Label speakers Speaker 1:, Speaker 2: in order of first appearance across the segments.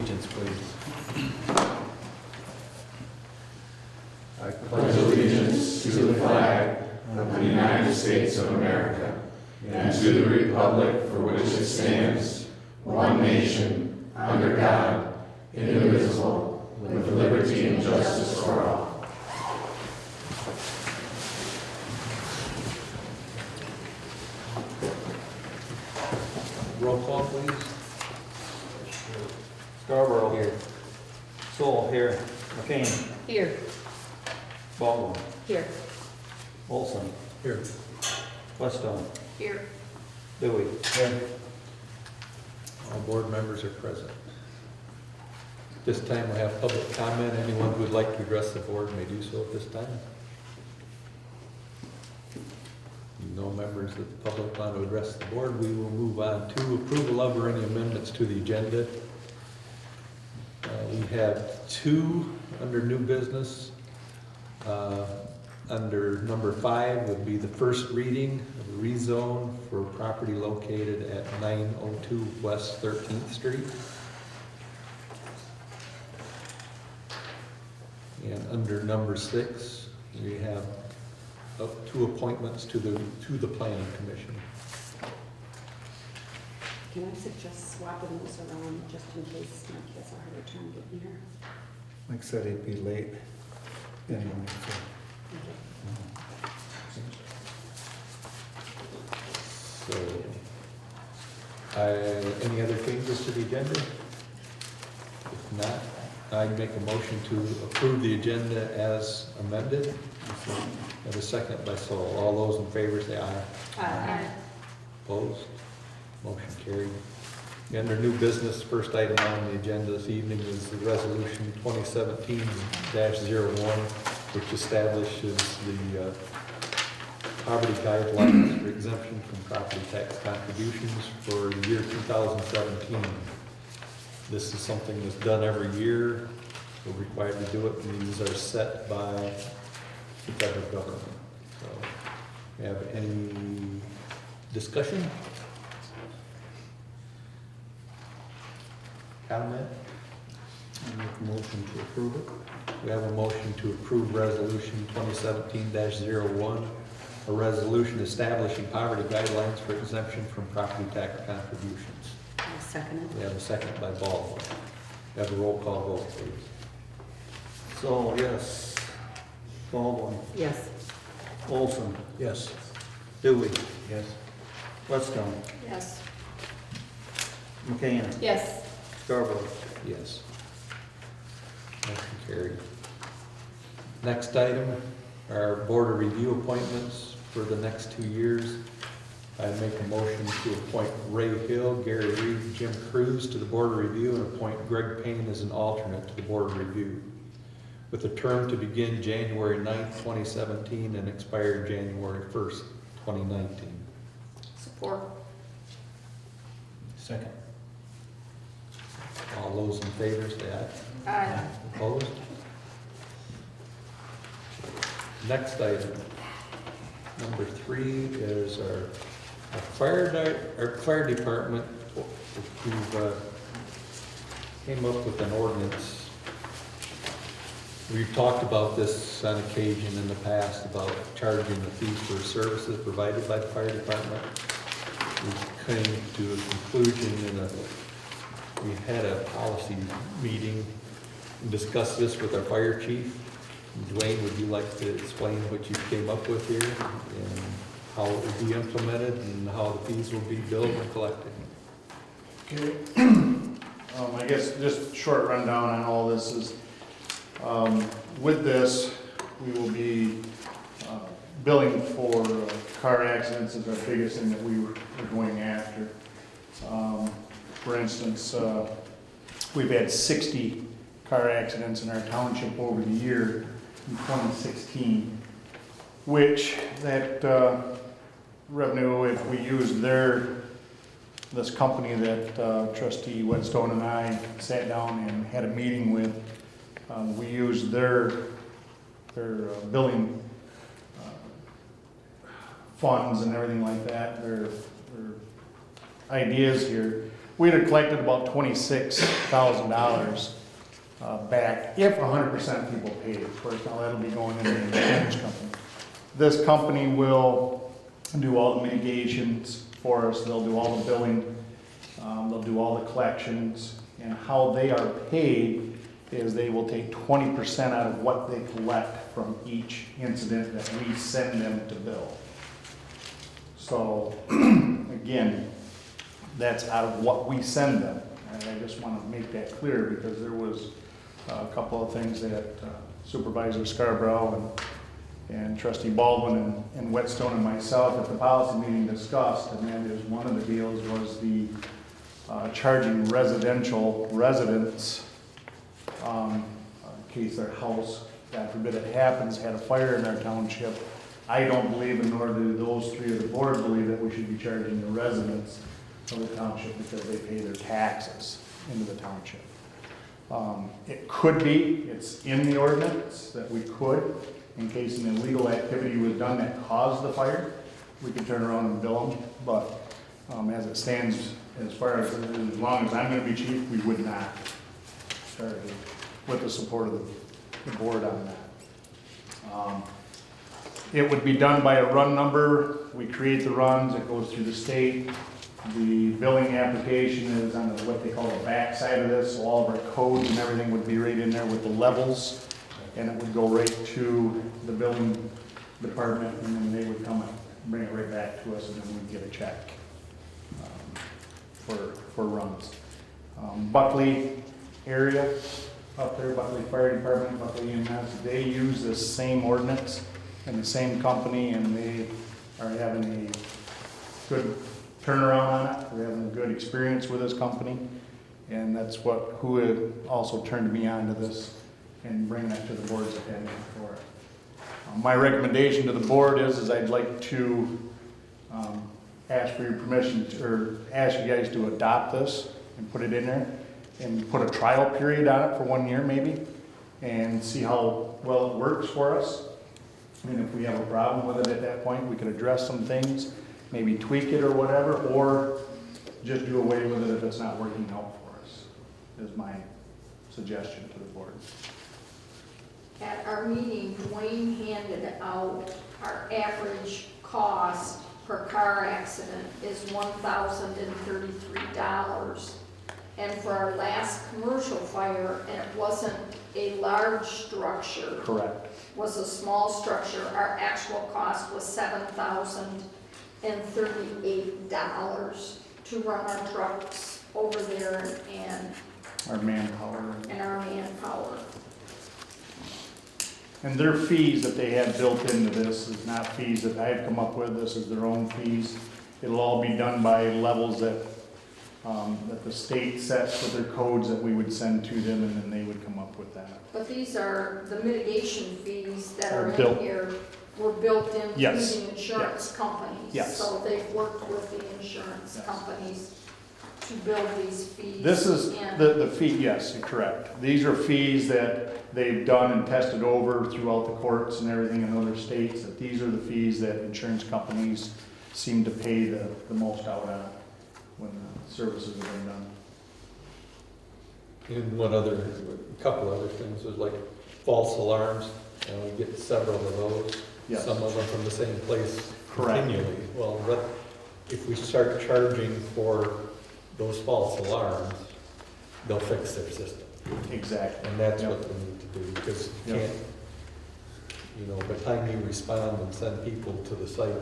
Speaker 1: Allegiance, please.
Speaker 2: I pledge allegiance to the flag of the United States of America and to the republic for which it stands, one nation, under God, indivisible, with liberty and justice for all.
Speaker 1: Roll call, please. Scarborough. Here. Soul. Here. McCain.
Speaker 3: Here.
Speaker 1: Baldwin.
Speaker 3: Here.
Speaker 1: Olson.
Speaker 2: Here.
Speaker 1: Westone.
Speaker 3: Here.
Speaker 1: Dewey.
Speaker 2: Here.
Speaker 1: All board members are present. This time we have public comment. Anyone who would like to address the board may do so at this time. No members of the public want to address the board. We will move on to approval of or any amendments to the agenda. We have two under new business. Under number 5 would be the first reading of a rezone for property located at 902 West 13th Street. And under number 6, we have two appointments to the Planning Commission.
Speaker 3: Can I suggest swapping those around just in case my kids are having a time getting here?
Speaker 4: Like I said, he'd be late anyway.
Speaker 1: So, any other changes to the agenda? If not, I'd make a motion to approve the agenda as amended. Have a second by Sol. All those in favor say aye.
Speaker 3: Aye.
Speaker 1: Opposed? Motion carried. Under new business, first item on the agenda this evening is the resolution 2017-01, which establishes the poverty guidelines for exemption from property tax contributions for the year 2017. This is something that's done every year. We're required to do it, and these are set by the federal government. So, we have any discussion? Comment?
Speaker 4: I make a motion to approve it.
Speaker 1: We have a motion to approve resolution 2017-01, a resolution establishing poverty guidelines for exemption from property tax contributions.
Speaker 3: I'll second it.
Speaker 1: We have a second by Baldwin. We have a roll call vote, please.
Speaker 4: So, yes. Baldwin.
Speaker 3: Yes.
Speaker 4: Olson.
Speaker 1: Yes.
Speaker 4: Dewey.
Speaker 1: Yes.
Speaker 4: Westone.
Speaker 3: Yes.
Speaker 4: McCain.
Speaker 3: Yes.
Speaker 4: Scarborough.
Speaker 1: Yes. Motion carried. Next item are board of review appointments for the next 2 years. I make a motion to appoint Ray Hill, Gary Reed, Jim Cruz to the board of review and appoint Greg Payne as an alternate to the board of review, with a term to begin January 9th, 2017 and expire January 1st, 2019.
Speaker 3: Support.
Speaker 1: Second. All those in favor say aye.
Speaker 3: Aye.
Speaker 1: Opposed? Next item, number 3, is our fire department. We've came up with an ordinance. We've talked about this on occasion in the past about charging a fee for services provided by the fire department. We came to a conclusion we had a policy meeting and discussed this with our fire chief. Dwayne, would you like to explain what you came up with here and how it will be implemented and how the fees will be billed and collected?
Speaker 5: Okay. I guess just a short rundown on all this is, with this, we will be billing for car accidents is our biggest thing that we were going after. For instance, we've had 60 car accidents in our township over the year in 2016, which that revenue, if we use this company that Trustee Whetstone and I sat down and had a meeting with, we used their billing funds and everything like that, their ideas here. we'd have collected about $26,000 back if 100% of people paid. Of course, now that'll be going into the insurance company. This company will do all the mitigations for us. They'll do all the billing. They'll do all the collections. And how they are paid is they will take 20% out of what they collect from each incident that we send them to bill. So, again, that's out of what we send them. And I just want to make that clear because there was a couple of things that Supervisor Scarborough and Trustee Baldwin and Whetstone and myself at the policy meeting discussed, and that is one of the deals was the charging residential residents in case their house, God forbid it happens, had a fire in our township. I don't believe, and nor do those three of the board believe, that we should be charging the residents of the township because they pay their taxes into the township. It could be, it's in the ordinance that we could, in case an illegal activity was done that caused the fire, we could turn around and bill them. But as it stands, as far as long as I'm gonna be chief, we would not charge it, with the support of the board on that. It would be done by a run number. We create the runs, it goes through the state. The billing application is on what they call the back side of this, so all of our codes and everything would be right in there with the levels, and it would go right to the billing department, and then they would come and bring it right back to us, and then we'd get a check for runs. Buckley area up there, Buckley Fire Department, Buckley EMS, they use this same ordinance and the same company, and they are having a good turnaround on it. We're having a good experience with this company, and that's who had also turned me on to this and bring that to the board's attention for it. My recommendation to the board is I'd like to ask for your permission or ask you guys to adopt this and put it in there and put a trial period on it for 1 year maybe and see how well it works for us. And if we have a problem with it at that point, we could address some things, maybe tweak it or whatever, or just do away with it if it's not working out for us, is my suggestion to the board.
Speaker 6: At our meeting, Dwayne handed out our average cost per car accident is $1,033. And for our last commercial fire, and it wasn't a large structure.
Speaker 5: Correct.
Speaker 6: Was a small structure, our actual cost was $7,038 to run our trucks over there and
Speaker 5: Our manpower.
Speaker 6: our manpower.
Speaker 5: And their fees that they have built into this is not fees that I've come up with, this is their own fees. It'll all be done by levels that the state sets with their codes that we would send to them, and then they would come up with that.
Speaker 6: But these are the mitigation fees that
Speaker 5: Are
Speaker 6: are
Speaker 5: built.
Speaker 6: in here, were built in through
Speaker 5: Yes.
Speaker 6: the insurance companies.
Speaker 5: Yes.
Speaker 6: So they've worked with the insurance
Speaker 5: Yes.
Speaker 6: companies to build these fees.
Speaker 5: This is
Speaker 6: in.
Speaker 5: the fee, yes, you're correct. These are fees that they've done and tested over throughout the courts and everything in other states, that these are the fees that insurance companies seem to pay the most out on when the services have been done.
Speaker 1: And a couple other things, there's like false alarms, and we get several of those.
Speaker 5: Yes.
Speaker 1: Some of them from the same place
Speaker 5: Correct.
Speaker 1: continually. Well, if we start charging for those false alarms, they'll fix their system.
Speaker 5: Exactly.
Speaker 1: And that's
Speaker 5: Yep.
Speaker 1: what we need to do, because you
Speaker 5: Yep.
Speaker 1: can't, by the time you respond and send people to the site,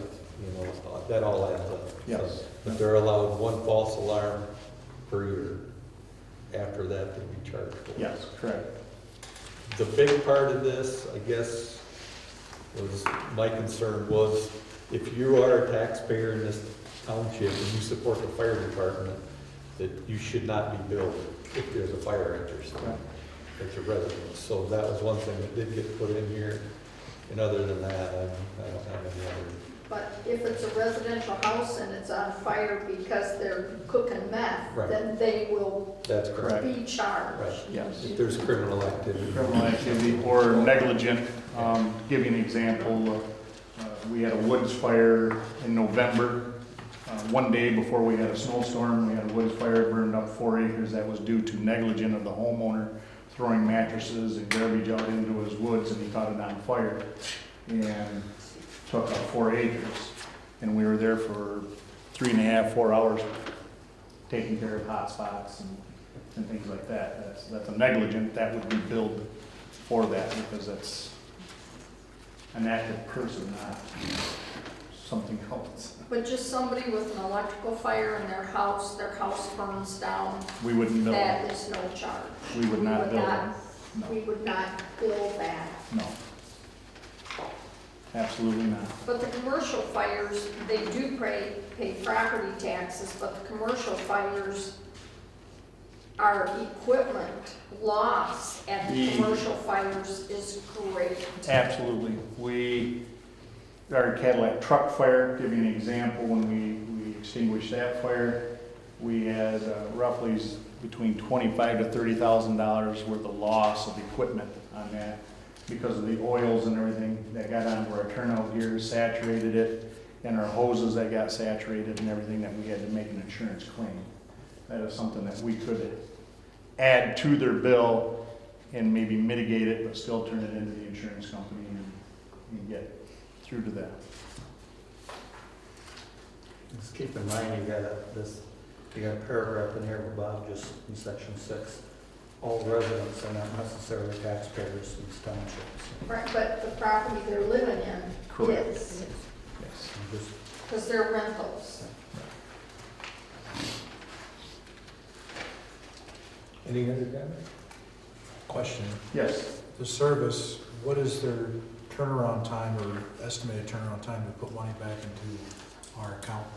Speaker 1: that all adds up.
Speaker 5: Yes.
Speaker 1: So, but they're allowed one false alarm per year. After that, they'll be charged for it.
Speaker 5: Yes, correct.
Speaker 1: The big part of this, I guess, my concern was, if you are a taxpayer in this township and you support the fire department, that you should not be billed if there's a fire at your site, at your residence. So that was one thing that did get put in here, and other than that, I don't have any other.
Speaker 6: But if it's a residential house and it's on fire because they're cooking meth,
Speaker 1: Right.
Speaker 6: then they will
Speaker 1: That's correct.
Speaker 6: be charged.
Speaker 1: Right.
Speaker 5: Yes.
Speaker 1: If there's criminal activity.
Speaker 5: Criminal activity or negligent. Give you an example, we had a woods fire in November. one day before we had a snowstorm, we had a woods fire, burned up 4 acres. That was due to negligence of the homeowner throwing mattresses and garbage out into his woods, and he caught it on fire and took out 4 acres. And we were there for 3.5, 4 hours taking care of hot spots and things like that. That's a negligent, that would be billed for that, because that's an active person, not something else.
Speaker 6: But just somebody with an electrical fire in their house burns down,
Speaker 5: We wouldn't bill them.
Speaker 6: that is no charge.
Speaker 5: We would not bill them.
Speaker 6: We
Speaker 5: No,
Speaker 6: would not bill that.
Speaker 5: no. Absolutely not.
Speaker 6: But the commercial fires, they do pay property taxes, but the commercial fires are equipment loss at the
Speaker 5: The-
Speaker 6: commercial fires is great.
Speaker 5: Absolutely. Our Cadillac truck fire, give you an example, when we extinguished that fire, we had roughly between $25,000 to $30,000 worth of loss of equipment on that because of the oils and everything that got onto our turnout gear, saturated it, and our hoses that got saturated and everything, that we had to make an insurance claim. That is something that we could add to their bill and maybe mitigate it, but still turn it into the insurance company and get through to that.
Speaker 4: Just keep in mind, you got a paragraph in here, Bob, just in section 6. All residents are not necessarily taxpayers in these townships.
Speaker 6: Right, but the property they're living in
Speaker 5: Correct.
Speaker 6: is,
Speaker 5: Yes.
Speaker 4: And just
Speaker 6: because they're rentals.
Speaker 1: Any other comments?
Speaker 7: Question,
Speaker 5: Yes.
Speaker 7: the service, what is their turnaround time or estimated turnaround time to put money back into our account?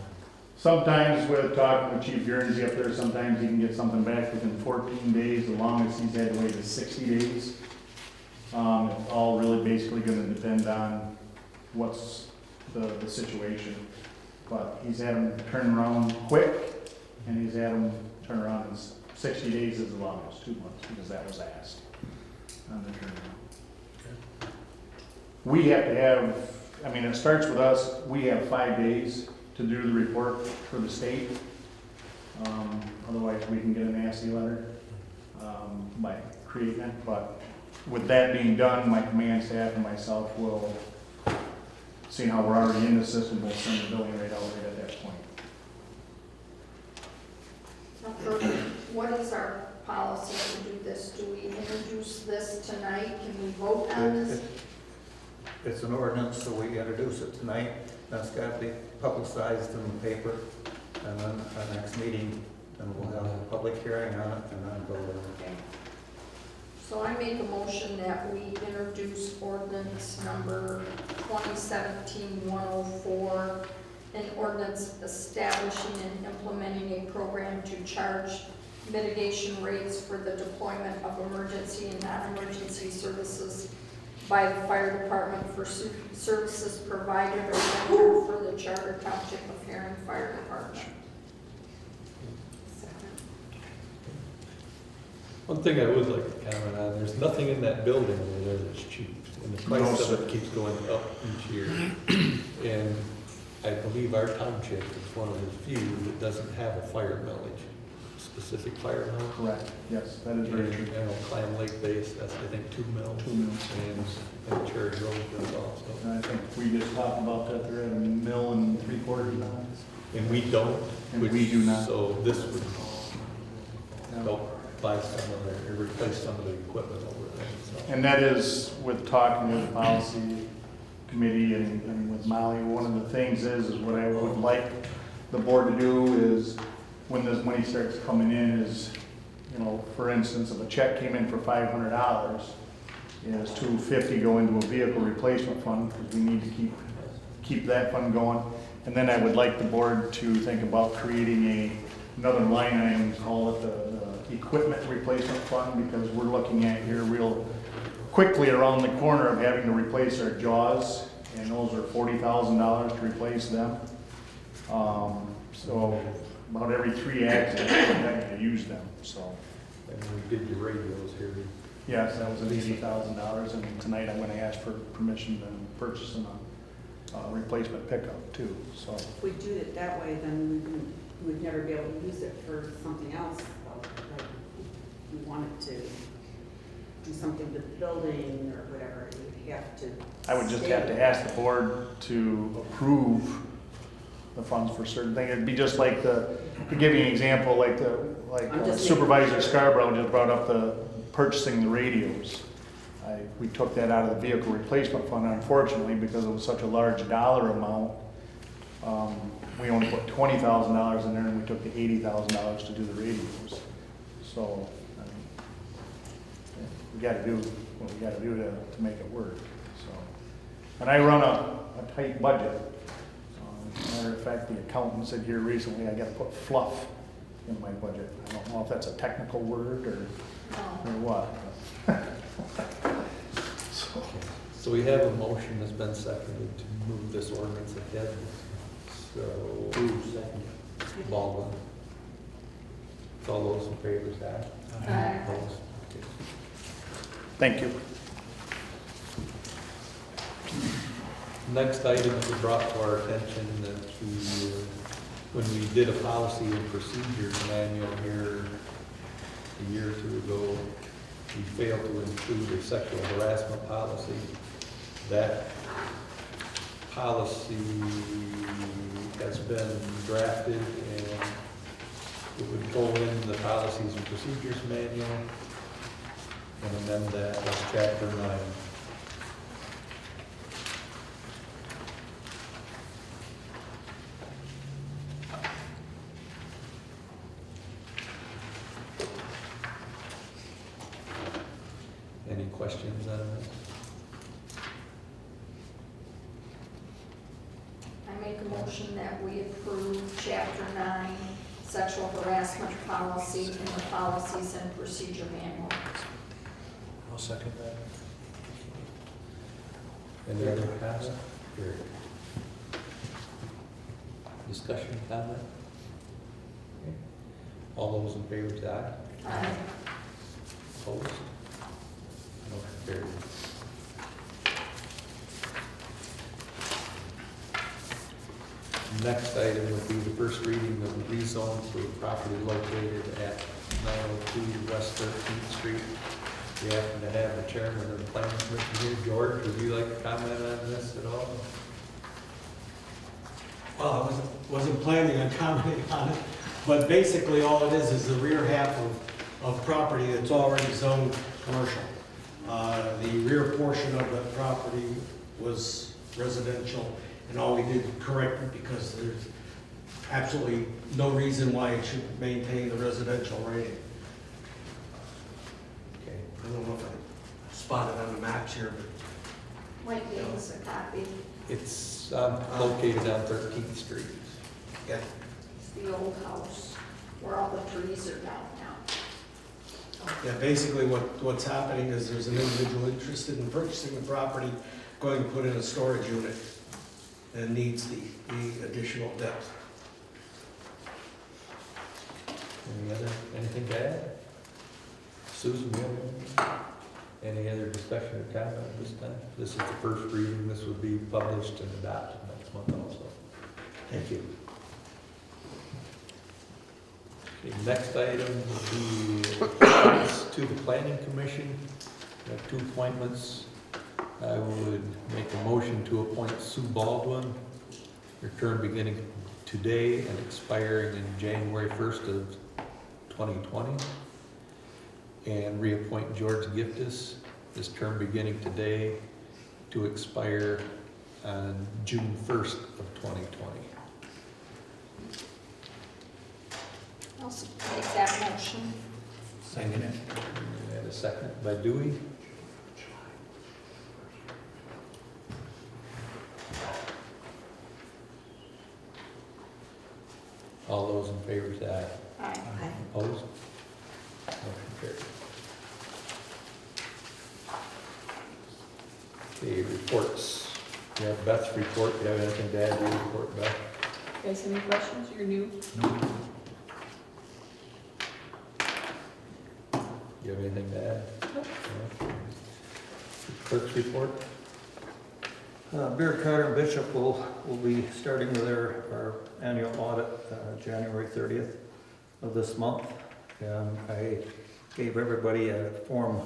Speaker 5: Sometimes with talking with Chief Guernsey up there, sometimes he can get something back within 14 days. The longest he's had to wait is 60 days. It's all really basically gonna depend on what's the situation. But he's had them turn around quick, and he's had them turn around in 60 days is the longest, 2 months, because that was asked on the turnaround. We have to have, I mean, it starts with us, we have 5 days to do the report for the state. Otherwise, we can get a nasty letter by creating it. But with that being done, my command staff and myself will, seeing how we're already in the system, we'll send the billing rate out right at that point.
Speaker 6: What is our policy to do this? Do we introduce this tonight? Can we vote on this?
Speaker 4: It's an ordinance, so we introduce it tonight. That's got to be publicized in the paper, and then our next meeting, then we'll have a public hearing on it, and then vote on it.
Speaker 6: Okay. So I make a motion that we introduce ordinance number 2017-104, an ordinance establishing and implementing a program to charge mitigation rates for the deployment of emergency and non-emergency services by the fire department for services provided or rendered for the Charter Township of Haring Fire Department.
Speaker 1: One thing I would like to comment on, there's nothing in that building over there that's cheap, and the price of it keeps going up each year. And I believe our township is one of the few that doesn't have a fire millage, specific fire millage.
Speaker 5: Correct. Yes, that is very true.
Speaker 1: And, Clam Lake base, that's, I think, 2 mills.
Speaker 5: 2 mills.
Speaker 1: And Cherry Grove does also.
Speaker 5: And I think we just talked about that, they're at a mill and 3/4 now.
Speaker 1: And we don't.
Speaker 5: And
Speaker 1: which-
Speaker 5: we do not.
Speaker 1: So this would help buy some of the, or replace some of the equipment over there, so.
Speaker 5: And that is with talking with the policy committee and with Molly, one of the things is what I would like the board to do is, when this money starts coming in, is, you know, for instance, if a check came in for $500, is $250 go into a vehicle replacement fund, because we need to keep that fund going. And then I would like the board to think about creating another line item, call it the equipment replacement fund, because we're looking at here real quickly around the corner of having to replace our jaws, and those are $40,000 to replace them. So about every 3 accidents, we're having to use them, so.
Speaker 1: And we did your radios here.
Speaker 5: Yes, that was at $80,000, and tonight I'm gonna ask for permission to purchase them replacement pickup too, so.
Speaker 3: If we do it that way, then we would never be able to use it for something else. Like, if you wanted to do something with the building or whatever, you would have to.
Speaker 5: I would just have to ask the board to approve the funds for certain things. It'd be just like to give you an example,
Speaker 3: I'm just
Speaker 5: Supervisor
Speaker 3: making sure.
Speaker 5: Scarborough just brought up the purchasing the radios. We took that out of the vehicle replacement fund, unfortunately, because it was such a large dollar amount. We only put $20,000 in there, and we took the $80,000 to do the radios. So, I mean, we gotta do what we gotta do to make it work, so. And I run a tight budget. Matter of fact, the accountant said here recently, I gotta put fluff in my budget. I don't know if that's a technical word or what.
Speaker 1: So we have a motion that's been seconded to move this ordinance ahead. So, Baldwin. So all those in favor, say aye.
Speaker 6: Aye.
Speaker 1: Opposed? Okay.
Speaker 5: Thank you.
Speaker 1: Next item was brought to our attention that when we did a policy and procedures manual here a year or two ago, we failed to include a sexual harassment policy. That policy has been drafted and it would go in the policies and procedures manual and amend that as chapter 9. Any questions on this?
Speaker 6: I make a motion that we approve Chapter 9, Sexual Harassment Policy in the Policies and Procedure Manual.
Speaker 7: I'll second that.
Speaker 1: Any other comment? Or discussion, comment? Okay. All those in favor say aye.
Speaker 6: Aye.
Speaker 1: Opposed? Motion carried. Next item would be the first reading of the rezone for property located at 902 West 13th Street. We happen to have the chairman of the planning commission here. George, would you like to comment on this at all?
Speaker 8: Well, I wasn't planning on commenting on it, but basically all it is the rear half of property that's already zoned commercial. The rear portion of the property was residential, and all we did correct it because there's absolutely no reason why it should maintain the residential rating.
Speaker 1: Okay.
Speaker 8: I don't know if I spotted on the maps here, but
Speaker 6: Mike gave us a copy.
Speaker 1: It's located on 13th Street.
Speaker 8: yeah.
Speaker 6: It's the old house where all the trees are down now.
Speaker 8: Yeah, basically what's happening is there's an individual interested in purchasing the property, going to put in a storage unit, and needs the additional depth.
Speaker 1: Anything to add? Susan, you have any other discussion or comment at this time? This is the first reading. This would be published and adopted next month also. Thank you. Okay, next item would be appointments to the planning commission. We have 2 appointments. I would make a motion to appoint Sue Baldwin, her term beginning today and expiring in January 1st of 2020. And reappoint George Giftis, his term beginning today to expire on June 1st of 2020.
Speaker 6: I'll make that motion.
Speaker 1: Second it. And a second by Dewey. All those in favor say aye.
Speaker 6: Aye.
Speaker 1: Opposed? Motion carried. Okay, reports. You have Beth's report. Do you have anything to add to your report, Beth?
Speaker 9: Guys, any questions? You're new.
Speaker 1: You have anything to add?
Speaker 9: Nope.
Speaker 1: No? Clerk's report?
Speaker 4: Beard Carter and Bishop will be starting with our annual audit January 30th of this month. And I gave everybody a form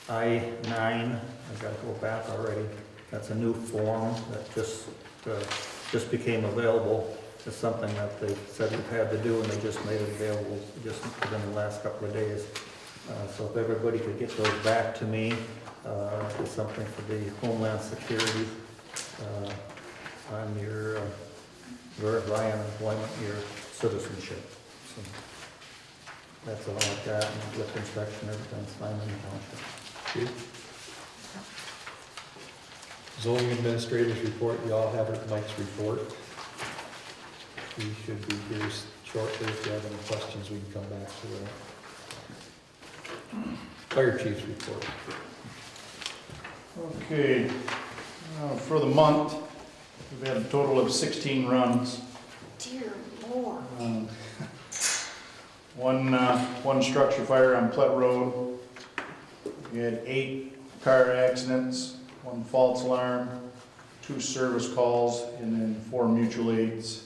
Speaker 4: I-9. I gotta go back already. That's a new form that just became available. It's something that they said we've had to do, and they just made it available just within the last couple of days. So if everybody could get those back to me, it's something for the Homeland Security on your verify unemployment, your citizenship. So that's all I've got. And liquor inspection, everything's fine in the township.
Speaker 1: Okay. Zoning administrators report, you all have it, Mike's report. He should be here shortly. If you have any questions, we can come back to that. Fire chief's report.
Speaker 5: Okay, for the month, we've had a total of 16 runs.
Speaker 6: Dear Lord.
Speaker 5: One structure fire on Platte Road. We had 8 car accidents, 1 false alarm, 2 service calls, and then 4 mutual aids.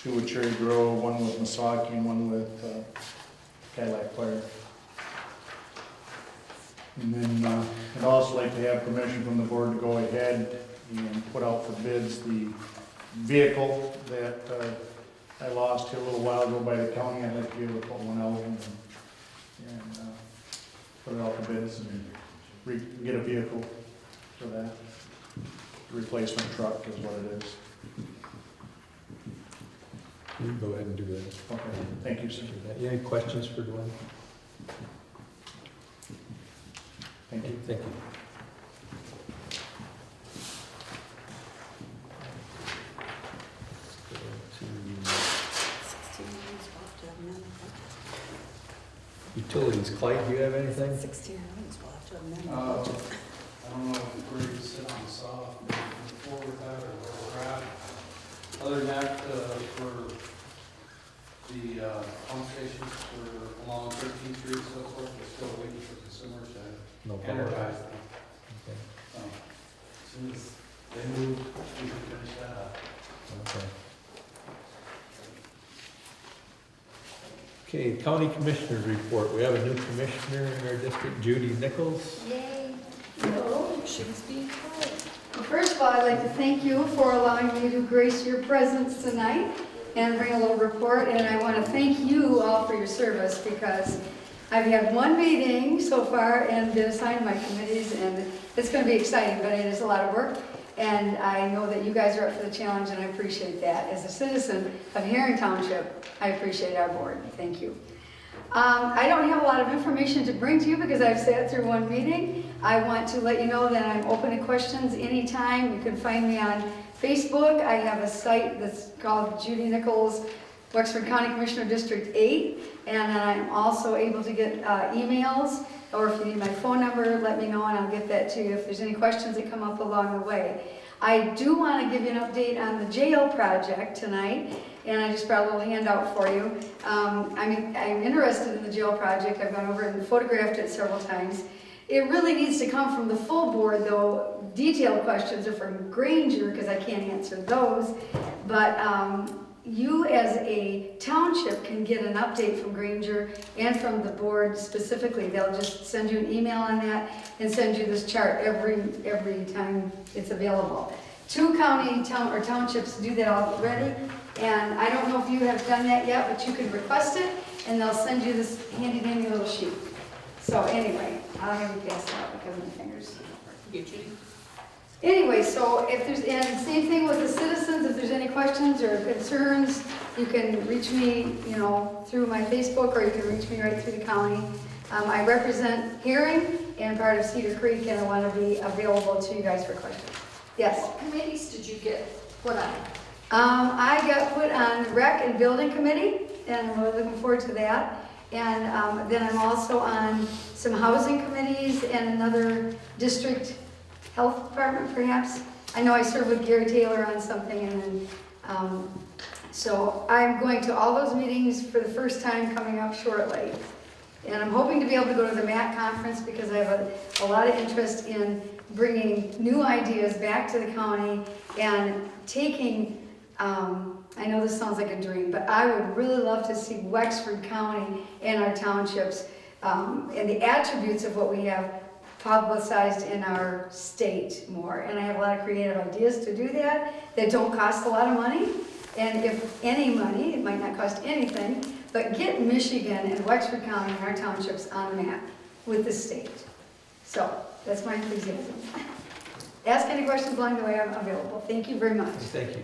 Speaker 5: 2 with Cherry Grove, 1 with Misaki, and 1 with Cadillac Fire. And then I'd also like to have permission from the board to go ahead and put out for bids the vehicle that I lost here a little while ago by the county. I'd like to be able to put one out and put it out for bids and get a vehicle for that. Replacement truck is what it is.
Speaker 1: You can go ahead and do that.
Speaker 5: Okay, thank you, sir.
Speaker 1: You have any questions for Dwayne?
Speaker 5: Thank you.
Speaker 1: Thank you. Utilities, Clyde, do you have anything?
Speaker 3: 16 minutes, we'll have to amend the
Speaker 10: I
Speaker 3: budget.
Speaker 10: don't know if we're going to sit on the soft, move forward with that, or where we're at. Other than that, for the pump stations for along 13th Street and so forth, we're still waiting for consumers to
Speaker 1: No problem.
Speaker 10: energize them.
Speaker 1: Okay.
Speaker 10: So, as soon as they move, we can finish that up.
Speaker 1: Okay. Okay, County Commissioners report. We have a new commissioner in our district, Judy Nichols.
Speaker 11: Yay.
Speaker 6: No, she was being quiet.
Speaker 11: Well, first of all, I'd like to thank you for allowing me to grace your presence tonight and bring a little report. And I want to thank you all for your service, because I've had 1 meeting so far and been assigned my committees, and it's going to be exciting, but it is a lot of work. And I know that you guys are up for the challenge, and I appreciate that. As a citizen of Haring Township, I appreciate our board. Thank you. I don't have a lot of information to bring to you because I've sat through 1 meeting. I want to let you know that I'm open to questions anytime. You can find me on Facebook. I have a site that's called Judy Nichols, Wexford County Commissioner District 8. And I'm also able to get emails, or if you need my phone number, let me know and I'll get that to you if there's any questions that come up along the way. I do want to give you an update on the jail project tonight, and I just brought a little handout for you. I'm interested in the jail project. I've gone over and photographed it several times. It really needs to come from the full board, though. Detailed questions are from Granger, because I can't answer those. But you as a township can get an update from Granger and from the board specifically. They'll just send you an email on that and send you this chart every time it's available. 2 townships do that already, and I don't know if you have done that yet, but you can request it and they'll send you this handy dandy little sheet. So anyway, I'll have you pass it out because of my fingers. Anyway, so if there's, and same thing with the citizens, if there's any questions or concerns, you can reach me, through my Facebook, or you can reach me right through the county. I represent Haring and part of Cedar Creek, and I want to be available to you guys for questions. Yes?
Speaker 6: What committees did you get put on?
Speaker 11: I got put on Rec and Building Committee, and I'm really looking forward to that. And then I'm also on some housing committees and another district health department, perhaps. I know I serve with Gary Taylor on something, and then, so I'm going to all those meetings for the first time coming up shortly. And I'm hoping to be able to go to the MAC conference because I have a lot of interest in bringing new ideas back to the county and taking, I know this sounds like a dream, but I would really love to see Wexford County and our townships and the attributes of what we have publicized in our state more. And I have a lot of creative ideas to do that don't cost a lot of money. And if any money, it might not cost anything, but get Michigan and Wexford County and our townships on the map with the state. So that's my enthusiasm. Ask any questions along the way, I'm available. Thank you very much.
Speaker 1: Thank you,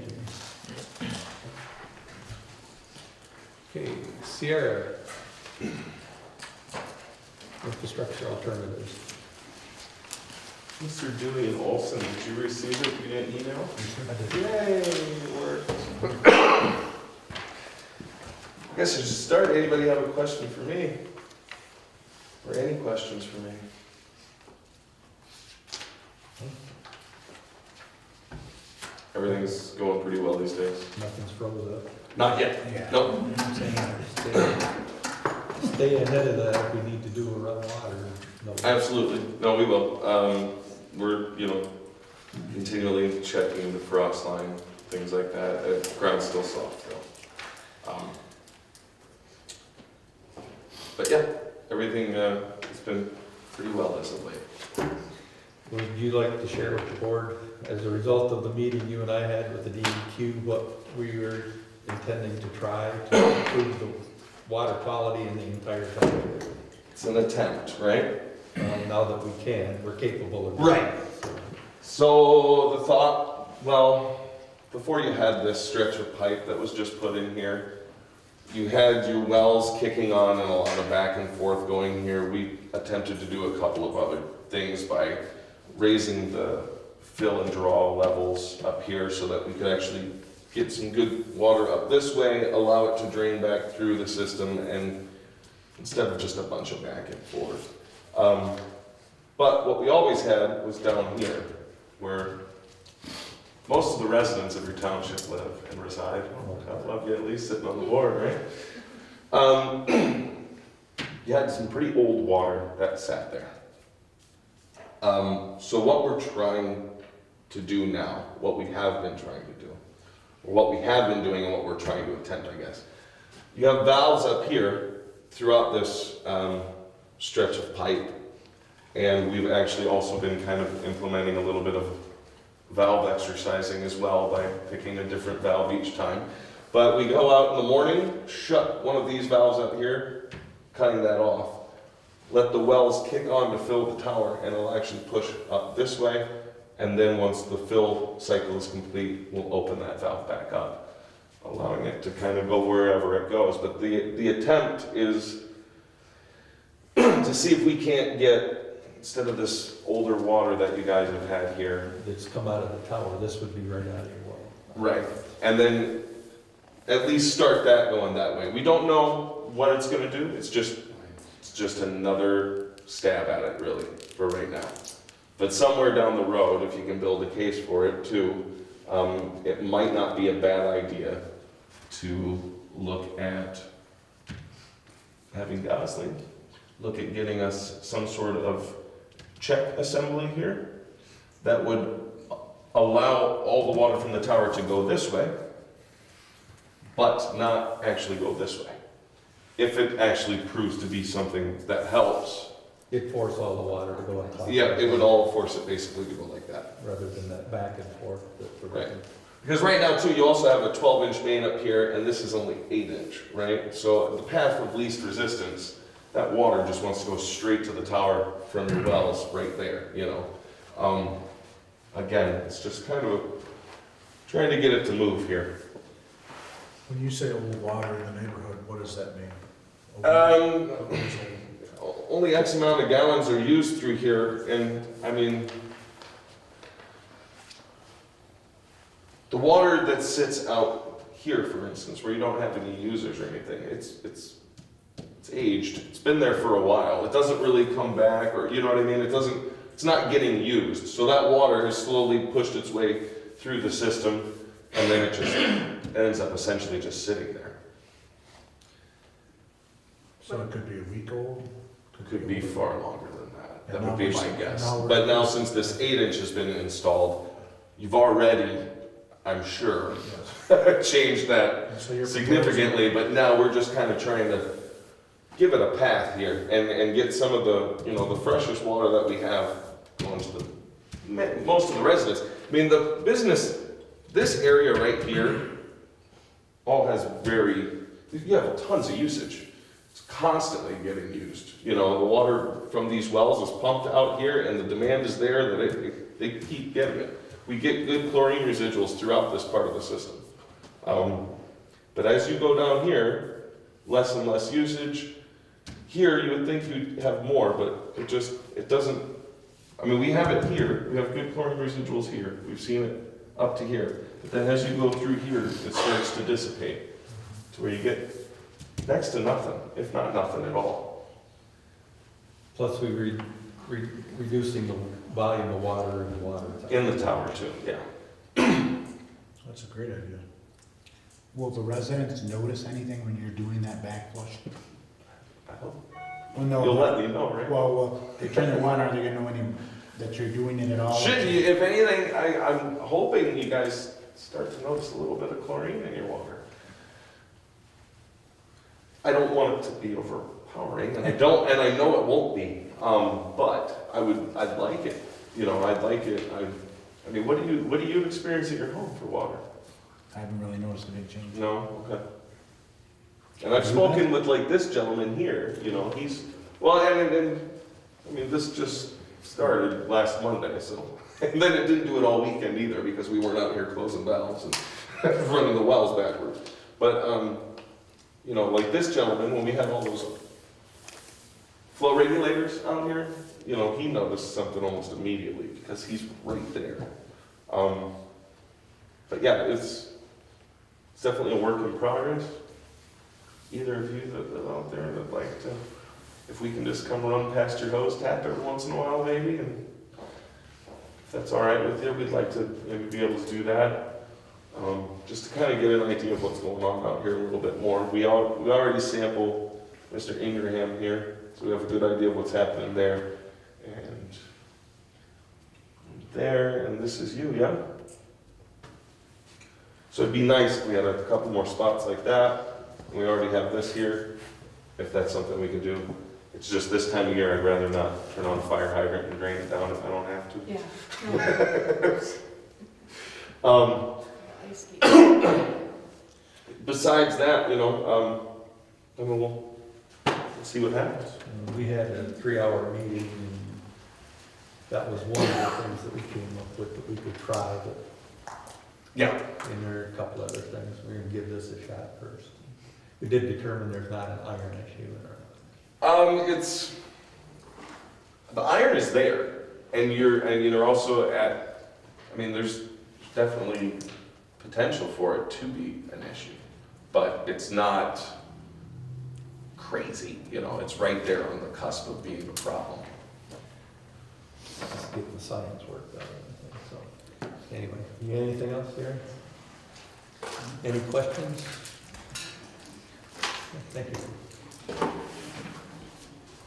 Speaker 1: Jimmy. Okay, Sierra. Infrastructure alternatives.
Speaker 2: Mr. Dewey and Olson, did you receive it via email? Yay, it worked. I guess I should start. Anybody have a question for me? Or any questions for me? Everything's going pretty well these days.
Speaker 1: Nothing's froze up.
Speaker 2: Not yet.
Speaker 7: Yeah.
Speaker 2: Nope.
Speaker 1: Stay ahead of that if we need to do a run water. No.
Speaker 2: Absolutely. No, we will. We're, continually checking the frost line, things like that. The ground's still soft, though. But yeah, everything has been pretty well as of late.
Speaker 1: Would you like to share with the board, as a result of the meeting you and I had with the DEQ, what we were intending to try to improve the water quality in the entire country?
Speaker 2: It's an attempt, right?
Speaker 1: Now that we can, we're capable of.
Speaker 2: Right. So the thought, well, before you had this stretch of pipe that was just put in here, you had your wells kicking on and a lot of back and forth going here. We attempted to do a couple of other things by raising the fill and draw levels up here so that we could actually get some good water up this way, allow it to drain back through the system, and instead of just a bunch of back and forth. But what we always had was down here, where most of the residents of your township live and reside. God love you, at least sitting on the board, right? You had some pretty old water that sat there. So what we're trying to do now, what we have been trying to do, or what we have been doing and what we're trying to attempt, I guess. You have valves up here throughout this stretch of pipe, and we've actually also been kind of implementing a little bit of valve exercising as well by picking a different valve each time. But we go out in the morning, shut one of these valves up here, cutting that off, let the wells kick on to fill the tower, and it'll actually push up this way, and then once the fill cycle is complete, we'll open that valve back up, allowing it to kind of go wherever it goes. But the attempt is to see if we can't get, instead of this older water that you guys have had here.
Speaker 1: It's come out of the tower, this would be right out of your well.
Speaker 2: Right. And then at least start that going that way. We don't know what it's gonna do, it's just another stab at it, really, for right now. But somewhere down the road, if you can build a case for it too, it might not be a bad idea to look at having Gosling look at getting us some sort of check assembly here that would allow all the water from the tower to go this way, but not actually go this way. If it actually proves to be something that helps.
Speaker 1: It forced all the water to go on top.
Speaker 2: Yeah, it would all force it basically to go like that.
Speaker 1: Rather than that back and forth.
Speaker 2: Right. Because right now too, you also have a 12-inch main up here, and this is only 8-inch, right? So the path of least resistance, that water just wants to go straight to the tower from your wells right there, Again, it's just kind of trying to get it to move here.
Speaker 7: When you say old water in the neighborhood, what does that mean?
Speaker 2: Only X amount of gallons are used through here, and I mean, the water that sits out here, for instance, where you don't have any users or anything, it's aged. It's been there for a while. It doesn't really come back, or you know what I mean? It's not getting used. So that water has slowly pushed its way through the system, and then it just ends up essentially just sitting there.
Speaker 7: So it could be a week old?
Speaker 2: It could be far longer than that. That would be my guess.
Speaker 7: Now we're-
Speaker 2: But now, since this 8-inch has been installed, you've already, I'm sure,
Speaker 7: Yes.
Speaker 2: changed that
Speaker 7: So you're
Speaker 2: significantly, but now we're just kind of trying to give it a path here and get some of the, you know, the freshest water that we have going to most of the residents. I mean, the business, this area right here, all has you have tons of usage. It's constantly getting used. You know, the water from these wells is pumped out here and the demand is there that they keep getting it. We get good chlorine residuals throughout this part of the system. But as you go down here, less and less usage. Here, you would think you'd have more, but it doesn't. I mean, we have it here. We have good chlorine residuals here. We've seen it up to here. But then as you go through here, it starts to dissipate to where you get next to nothing, if not nothing at all.
Speaker 1: Plus, we reducing the volume of water in the water.
Speaker 2: In the tower too, yeah.
Speaker 7: That's a great idea. Will the residents notice anything when you're doing that backflush?
Speaker 2: I hope.
Speaker 7: Well, no.
Speaker 2: You'll let me know, right?
Speaker 7: Well, they turn the water on, they're gonna know that you're doing it at all?
Speaker 2: Should you, if anything, I'm hoping you guys start to notice a little bit of chlorine in your water. I don't want it to be overpowering, and I know it won't be. But I'd like it. You know, I'd like it. I mean, what do you experience at your home for water?
Speaker 7: I haven't really noticed a big change.
Speaker 2: No, okay. And I've spoken with like this gentleman here. You know, and I mean, this just started last Monday, so. And then it didn't do it all weekend either because we weren't out here closing valves and running the wells backwards. But, you know, like this gentleman, when we had all those flow regulators out here, you know, he noticed something almost immediately because he's right there. But yeah, it's definitely a work in progress. Either of you that live out there that like to, if we can just come run past your hose tap every once in a while maybe, and if that's all right with you, we'd like to maybe be able to do that. Just to kind of get an idea of what's going on out here a little bit more. We already sample Mr. Ingraham here, so we have a good idea of what's happening there. And there, and this is you, yeah? So it'd be nice if we had a couple more spots like that. We already have this here, if that's something we could do. It's just this time of year, I'd rather not turn on a fire hydrant and drain it down if I don't have to.
Speaker 9: Yeah.
Speaker 2: Besides that, you know, I mean, we'll see what happens.
Speaker 1: We had a 3-hour meeting, and that was one of the things that we came up with that we could try, but
Speaker 2: Yeah.
Speaker 1: and there are a couple other things. We're gonna give this a shot first. We did determine there's not an iron issue in our.
Speaker 2: It's, the iron is there, and you're also at, I mean, there's definitely potential for it to be an issue, but it's not crazy, you know, it's right there on the cusp of being a problem.
Speaker 1: Just get the science worked out, I think, so. Anyway, you got anything else, Darren? Any questions? Thank you.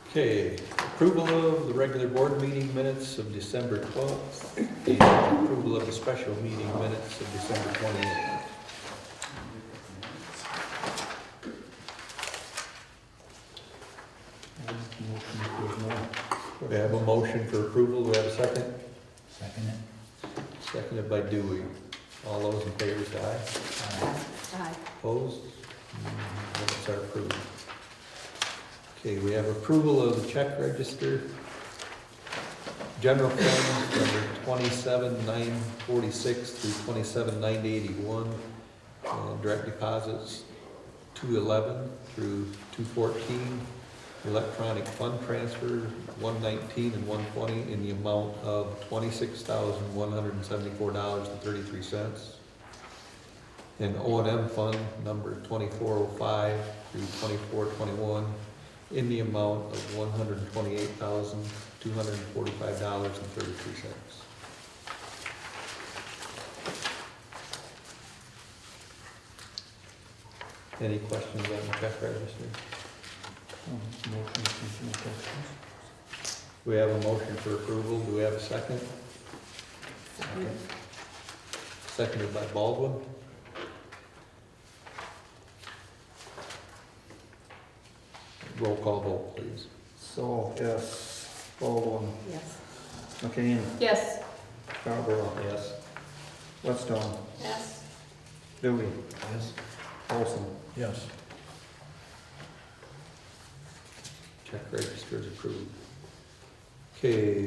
Speaker 1: Okay, approval of the regular board meeting minutes of December 12th, and approval of the special meeting minutes of December 28th. We have a motion for approval, do we have a second?
Speaker 7: Second it.
Speaker 1: Seconded by Dewey. All those in favor say aye.
Speaker 9: Aye.
Speaker 1: Opposed? Minutes are approved. Okay, we have approval of the check register. General funds number 27,946 through 27,981. Direct deposits 211 through 214. Electronic fund transfer 119 and 120 in the amount of $26,174.33. And O&M fund number 2405 through 2421 in the amount of $128,245.33. Any questions on the check register? We have a motion for approval. Do we have a second? Seconded by Baldwin. Roll call vote, please.
Speaker 4: So, yes, Baldwin,
Speaker 3: Yes.
Speaker 4: McCain,
Speaker 6: Yes.
Speaker 4: Scarborough,
Speaker 1: Yes.
Speaker 4: Whetstone,
Speaker 6: Yes.
Speaker 4: Dewey,
Speaker 7: Yes.
Speaker 4: Olson.
Speaker 7: Yes.
Speaker 1: Check register is approved. Okay,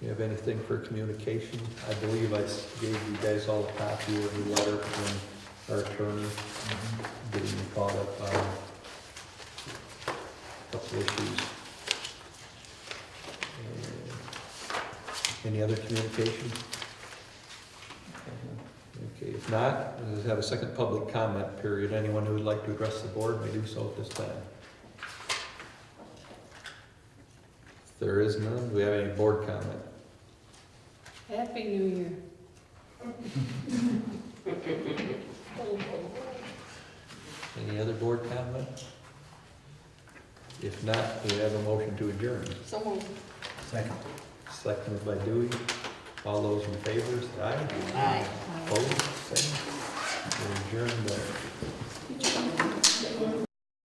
Speaker 1: you have anything for communication? I believe I gave you guys all a copy of the letter from our attorney, getting you caught up on a couple issues. Any other communication? Okay, if not, we'll have a second public comment period. Anyone who would like to address the board may do so at this time. If there is none, do we have any board comment?
Speaker 6: Happy New Year.
Speaker 1: Any other board comment? If not, we have a motion to adjourn.
Speaker 6: So moved.
Speaker 7: Second.
Speaker 1: Seconded by Dewey. All those in favor, say aye.
Speaker 6: Aye.
Speaker 1: Opposed, same. We're adjourned